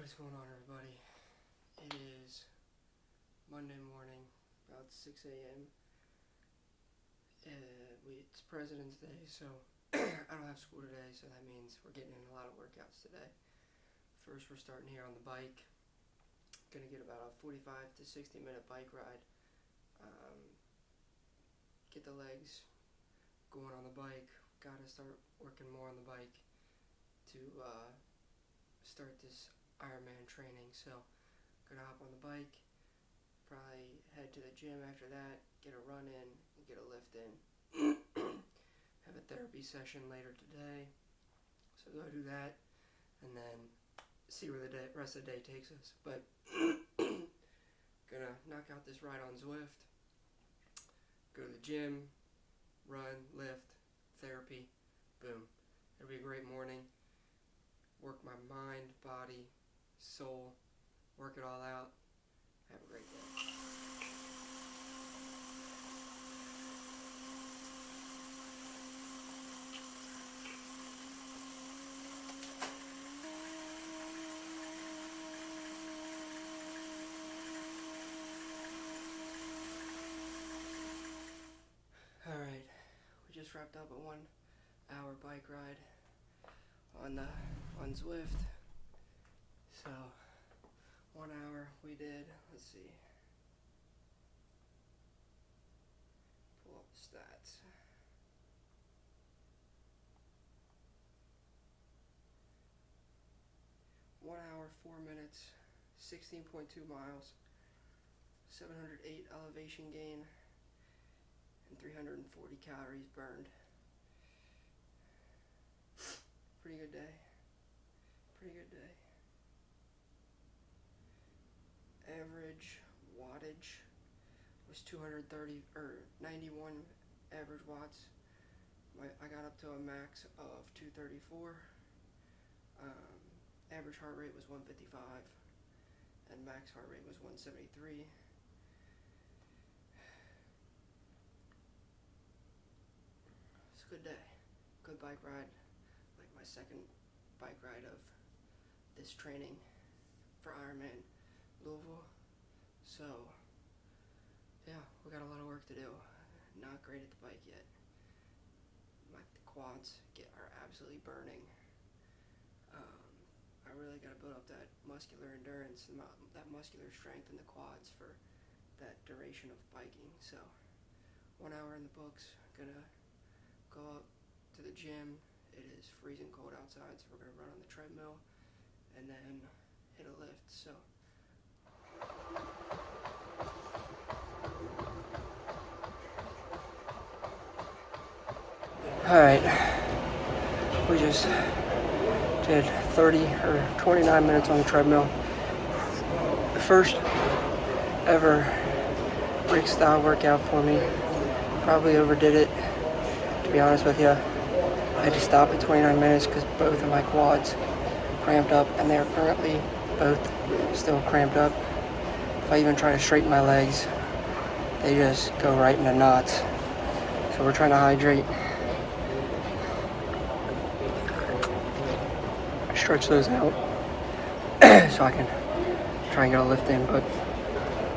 What is going on, everybody? It is Monday morning, about 6 a.m. It's President's Day, so I don't have school today, so that means we're getting in a lot of workouts today. First, we're starting here on the bike. Gonna get about a 45 to 60 minute bike ride. Get the legs going on the bike. Gotta start working more on the bike to start this Ironman training. So, gonna hop on the bike, probably head to the gym after that, get a run in, and get a lift in. Have a therapy session later today, so go do that, and then see where the rest of the day takes us. But gonna knock out this ride on Zwift, go to the gym, run, lift, therapy, boom. It'll be a great morning. Work my mind, body, soul, work it all out. Have a great day. Alright, we just wrapped up a 1 hour bike ride on Zwift. So 1 hour we did, let's see, pull up the stats. One hour, 4 minutes, 16.2 miles, 708 elevation gain, and 340 calories burned. Pretty good day. Average wattage was 230 or 91 average watts. I got up to a max of 234. Average heart rate was 155, and max heart rate was 173. It's a good day. Good bike ride. Like my second bike ride of this training for Ironman Louisville. So, yeah, we got a lot of work to do. Not great at the bike yet. My quads are absolutely burning. I really got to build up that muscular endurance and that muscular strength in the quads for that duration of biking. So, 1 hour in the books. Gonna go up to the gym. It is freezing cold outside, so we're gonna run on the treadmill and then hit a lift. So. Alright, we just did 30 or 29 minutes on the treadmill. The first ever brick style workout for me. Probably overdid it, to be honest with you. I had to stop at 29 minutes because both of my quads cramped up, and they are currently both still cramped up. If I even try to straighten my legs, they just go right into knots. So we're trying to hydrate. Stretch those out so I can try and get a lift in, but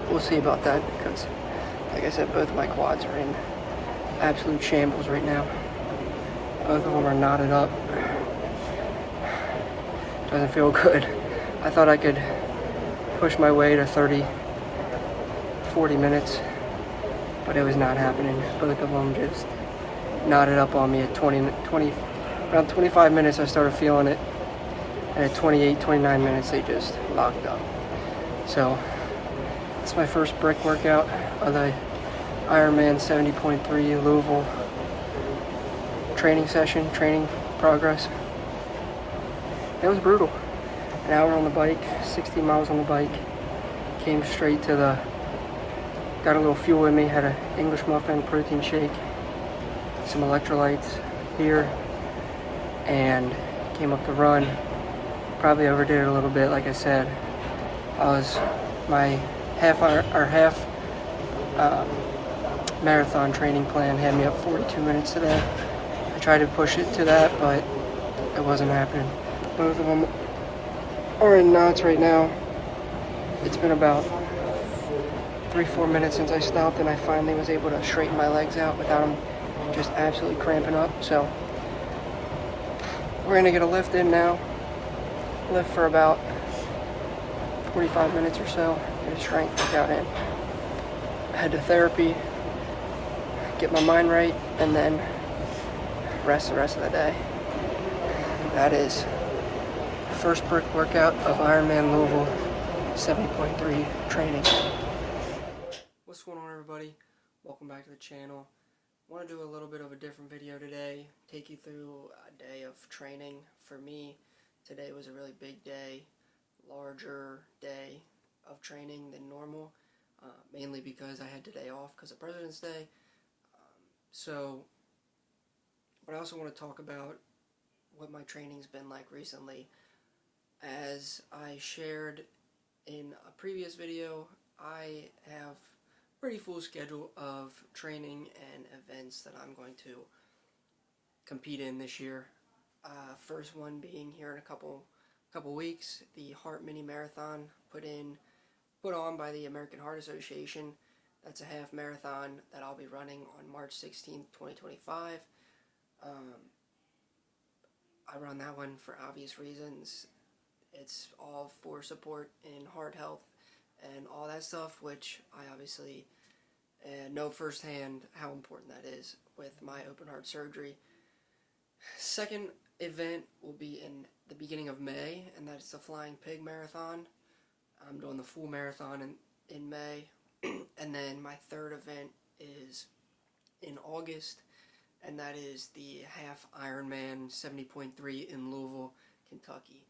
we'll see about that because, like I said, both of my quads are in absolute shambles right now. Both of them are knotted up. Doesn't feel good. I thought I could push my way to 30, 40 minutes, but it was not happening. Both of them just knotted up on me at around 25 minutes. I started feeling it. And at 28, 29 minutes, they just locked up. So, it's my first brick workout of the Ironman 70.3 Louisville training progress. It was brutal. An hour on the bike, 60 miles on the bike. Came straight to got a little fuel in me, had an English muffin, protein shake, some electrolytes here, and came up to run. Probably overdid it a little bit, like I said. My half marathon training plan had me up 42 minutes today. I tried to push it to that, but it wasn't happening. Both of them are in knots right now. It's been about 3-4 minutes since I stopped, and I finally was able to straighten my legs out without them just absolutely cramping up. So we're gonna get a lift in now. Lift for about 45 minutes or so. Get a strength workout in. Head to therapy, get my mind right, and then rest the rest of the day. That is first brick workout of Ironman Louisville 70.3 training. What's going on, everybody? Welcome back to the channel. I want to do a little bit of a different video today, take you through a day of training. For me, today was a really big day, larger day of training than normal, mainly because I had today off because of President's Day. But I also want to talk about what my training's been like recently. As I shared in a previous video, I have a pretty full schedule of training and events that I'm going to compete in this year. First one being here in a couple weeks, the Heart Mini Marathon put on by the American Heart Association. That's a half marathon that I'll be running on March 16th, 2025. I run that one for obvious reasons. It's all for support in heart health and all that stuff, which I obviously know firsthand how important that is with my open heart surgery. Second event will be in the beginning of May, and that's the Flying Pig Marathon. I'm doing the full marathon in May. And then my third event is in August, and that is the half Ironman 70.3 in Louisville, Kentucky.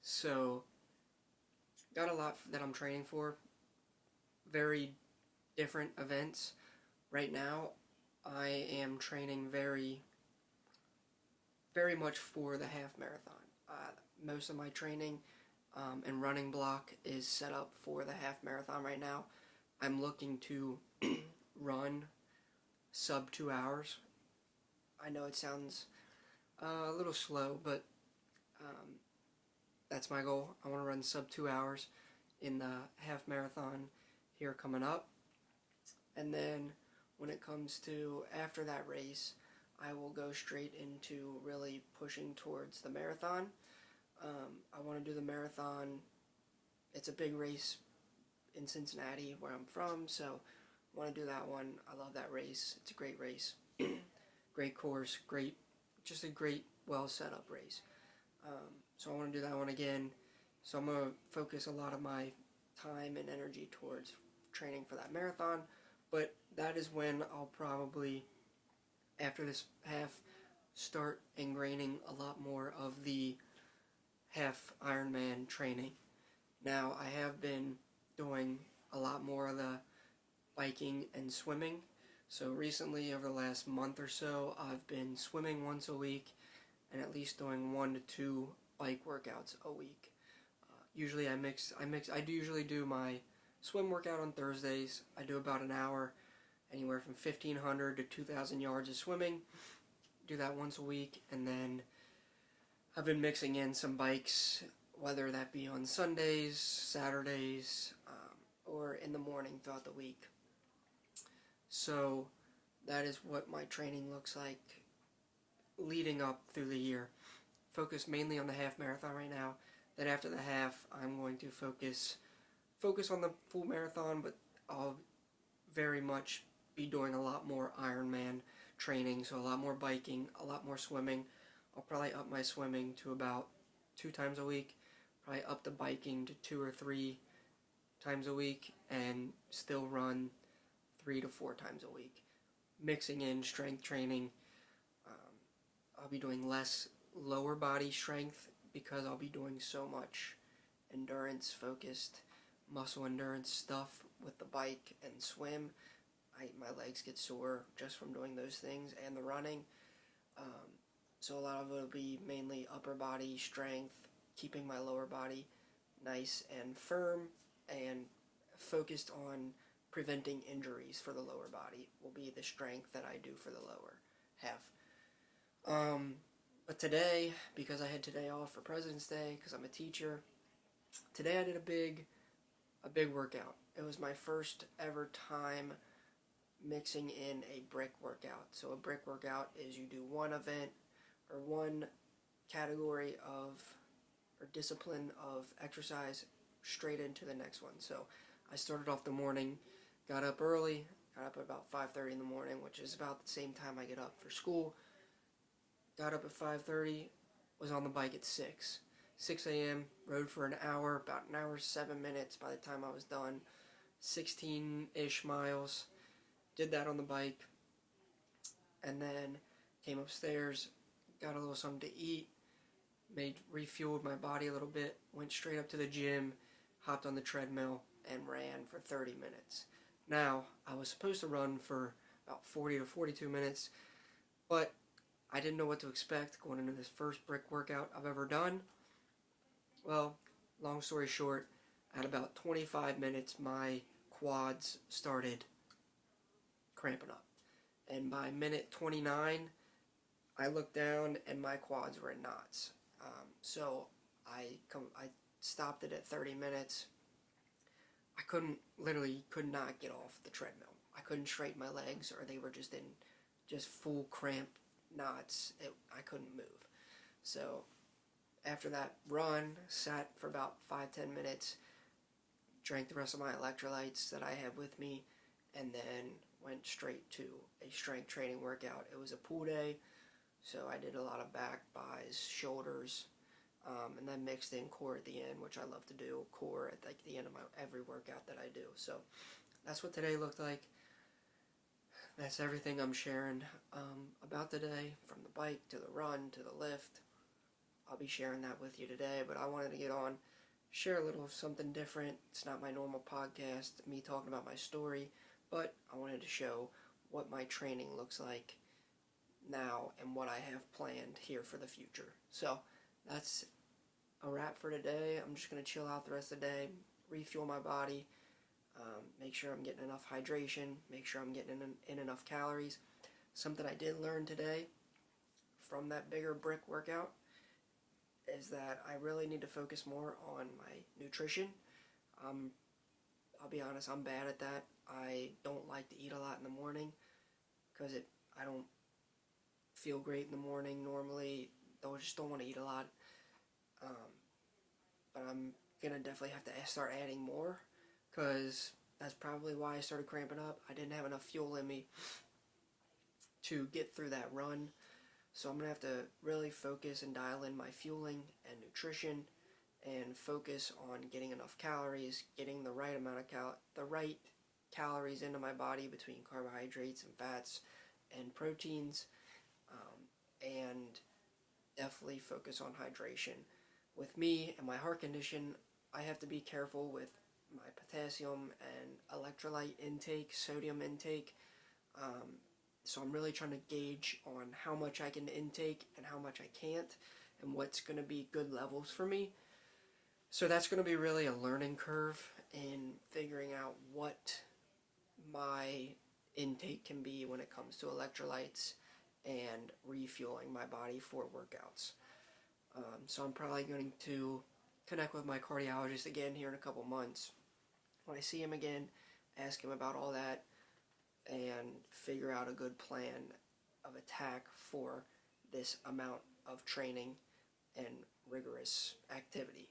So, got a lot that I'm training for. Very different events. Right now, I am training very much for the half marathon. Most of my training and running block is set up for the half marathon right now. I'm looking to run sub 2 hours. I know it sounds a little slow, but that's my goal. I want to run sub 2 hours in the half marathon here coming up. And then when it comes to after that race, I will go straight into really pushing towards the marathon. I want to do the marathon. It's a big race in Cincinnati, where I'm from, so I want to do that one. I love that race. It's a great race. Great course, just a great, well set up race. So I want to do that one again. So I'm going to focus a lot of my time and energy towards training for that marathon, but that is when I'll probably, after this half, start ingraining a lot more of the half Ironman training. Now, I have been doing a lot more of the biking and swimming. So recently, over the last month or so, I've been swimming once a week and at least doing 1 to 2 bike workouts a week. Usually I do usually do my swim workout on Thursdays. I do about an hour, anywhere from 1,500 to 2,000 yards of swimming. Do that once a week, and then I've been mixing in some bikes, whether that be on Sundays, Saturdays, or in the morning throughout the week. So that is what my training looks like leading up through the year. Focus mainly on the half marathon right now. Then after the half, I'm going to focus on the full marathon, but I'll very much be doing a lot more Ironman training, so a lot more biking, a lot more swimming. I'll probably up my swimming to about 2 times a week, probably up the biking to 2 or 3 times a week, and still run 3 to 4 times a week. Mixing in strength training. I'll be doing less lower body strength because I'll be doing so much endurance focused, muscle endurance stuff with the bike and swim. My legs get sore just from doing those things and the running. So a lot of it will be mainly upper body strength, keeping my lower body nice and firm, and focused on preventing injuries for the lower body will be the strength that I do for the lower half. But today, because I had today off for President's Day, because I'm a teacher, Today I did a big workout. It was my first ever time mixing in a brick workout. So a brick workout is you do one event or one category of or discipline of exercise straight into the next one. So I started off the morning, got up early, got up at about 5:30 in the morning, which is about the same time I get up for school. Got up at 5:30, was on the bike at 6 a.m., rode for an hour, about an hour, 7 minutes by the time I was done, 16-ish miles. Did that on the bike, and then came upstairs, got a little something to eat, refueled my body a little bit, went straight up to the gym, hopped on the treadmill, and ran for 30 minutes. Now, I was supposed to run for about 40 to 42 minutes, but I didn't know what to expect going into this first brick workout I've ever done. Well, long story short, at about 25 minutes, my quads started cramping up. And by minute 29, I looked down and my quads were in knots. So I stopped it at 30 minutes. I could not get off the treadmill. I couldn't straighten my legs, or they were just in full cramp knots. I couldn't move. So after that run, sat for about 5-10 minutes, drank the rest of my electrolytes that I had with me, and then went straight to a strength training workout. It was a pool day, so I did a lot of back, buys, shoulders, and then mixed in core at the end, which I love to do, core at like the end of every workout that I do. So that's what today looked like. That's everything I'm sharing about today, from the bike to the run to the lift. I'll be sharing that with you today, but I wanted to get on, share a little of something different. It's not my normal podcast, me talking about my story, but I wanted to show what my training looks like now and what I have planned here for the future. So that's a wrap for today. I'm just going to chill out the rest of the day, refuel my body, make sure I'm getting enough hydration, make sure I'm getting in enough calories. Something I did learn today from that bigger brick workout is that I really need to focus more on my nutrition. I'll be honest, I'm bad at that. I don't like to eat a lot in the morning because I don't feel great in the morning normally. Just don't want to eat a lot. But I'm going to definitely have to start adding more, because that's probably why I started cramping up. I didn't have enough fuel in me to get through that run. So I'm going to have to really focus and dial in my fueling and nutrition, and focus on getting enough calories, getting the right amount of calories into my body between carbohydrates and fats and proteins, and definitely focus on hydration. With me and my heart condition, I have to be careful with my potassium and electrolyte intake, sodium intake. So I'm really trying to gauge on how much I can intake and how much I can't, and what's going to be good levels for me. So that's going to be really a learning curve in figuring out what my intake can be when it comes to electrolytes and refueling my body for workouts. So I'm probably going to connect with my cardiologist again here in a couple months. When I see him again, ask him about all that, and figure out a good plan of attack for this amount of training and rigorous activity.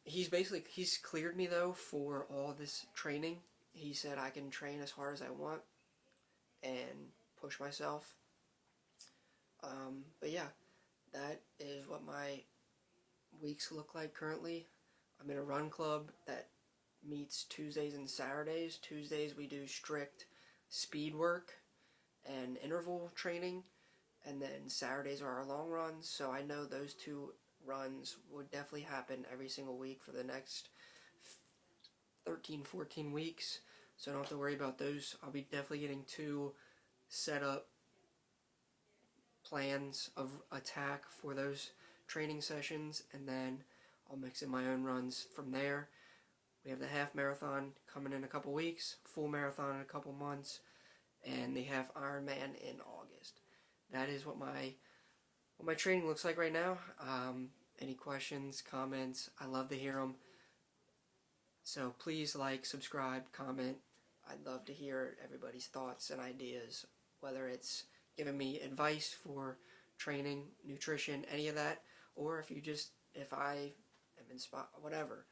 He's cleared me though for all this training. He said I can train as hard as I want and push myself. But yeah, that is what my weeks look like currently. I'm in a run club that meets Tuesdays and Saturdays. Tuesdays we do strict speed work and interval training, and then Saturdays are our long runs. So I know those two runs would definitely happen every single week for the next 13, 14 weeks. So I don't have to worry about those. I'll be definitely getting 2 set up plans of attack for those training sessions, and then I'll mix in my own runs from there. We have the half marathon coming in a couple weeks, full marathon in a couple months, and the half Ironman in August. That is what my training looks like right now. any questions, comments. I love to hear them. So please like, subscribe, comment. I'd love to hear everybody's thoughts and ideas, whether it's giving me advice for training, nutrition, any of that, or if I am inspired, whatever.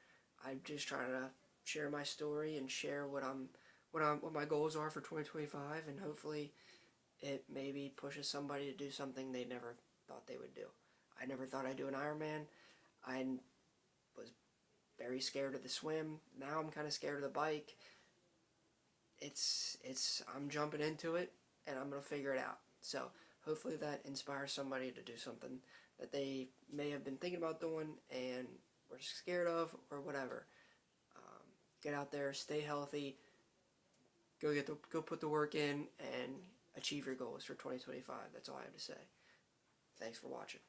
I'm just trying to share my story and share what my goals are for 2025, and hopefully it maybe pushes somebody to do something they never thought they would do. I never thought I'd do an Ironman. I was very scared of the swim. Now I'm kind of scared of the bike. I'm jumping into it, and I'm going to figure it out. So hopefully that inspires somebody to do something that they may have been thinking about doing and were scared of, or whatever. Get out there, stay healthy, go put the work in, and achieve your goals for 2025. That's all I have to say. Thanks for watching.